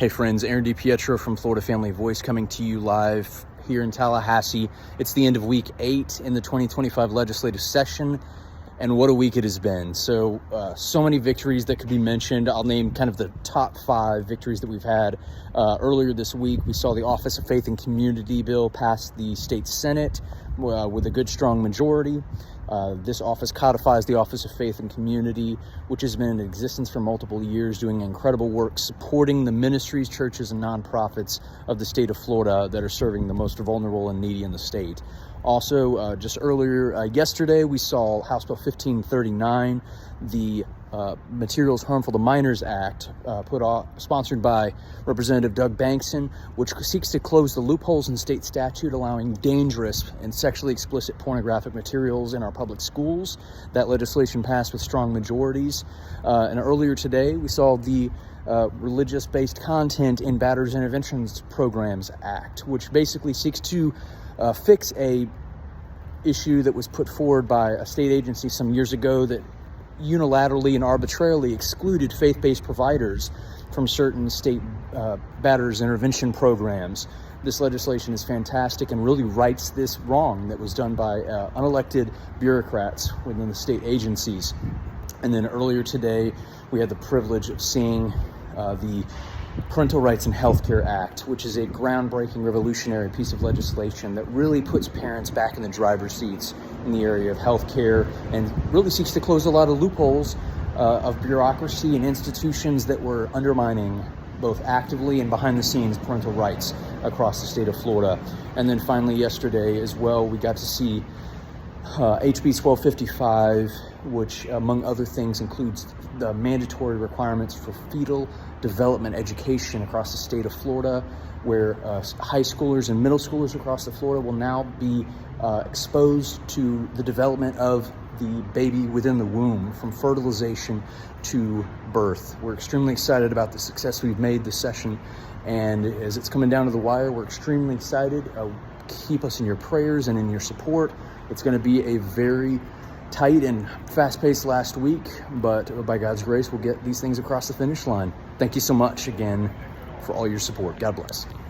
Hey friends, Aaron DiPietro from Florida Family Voice coming to you live here in Tallahassee. It's the end of week 8 in the 2025 legislative session, and what a week it has been. So many victories that could be mentioned. I'll name kind of the top 5 victories that we've had. Earlier this week, we saw the Office of Faith and Community bill pass the state Senate with a good, strong majority. This office codifies the Office of Faith and Community, which has been in existence for multiple years, doing incredible work supporting the ministries, churches, and nonprofits of the state of Florida that are serving the most vulnerable and needy in the state. Also, just earlier yesterday, we saw House Bill 1539, the Materials Harmful to Minors Act, sponsored by Representative Doug Bankson, which seeks to close the loopholes in state statute allowing dangerous and sexually explicit pornographic materials in our public schools. That legislation passed with strong majorities. And earlier today, we saw the Religious-Based Content in Batters Interventions Programs Act, which basically seeks to fix a issue that was put forward by a state agency some years ago that unilaterally and arbitrarily excluded faith-based providers from certain state batters intervention programs. This legislation is fantastic and really rights this wrong that was done by unelected bureaucrats within the state agencies. And then earlier today, we had the privilege of seeing the Parental Rights and Healthcare Act, which is a groundbreaking, revolutionary piece of legislation that really puts parents back in the driver's seats in the area of healthcare and really seeks to close a lot of loopholes of bureaucracy and institutions that were undermining both actively and behind the scenes parental rights across the state of Florida. And then finally yesterday as well, we got to see HB 1255, which among other things includes the mandatory requirements for fetal development education across the state of Florida, where high schoolers and middle schoolers across the Florida will now be exposed to the development of the baby within the womb from fertilization to birth. We're extremely excited about the success we've made this session, and as it's coming down to the wire, we're extremely excited. Keep us in your prayers and in your support. It's going to be a very tight and fast-paced last week, but by God's grace, we'll get these things across the finish line. Thank you so much again for all your support. God bless.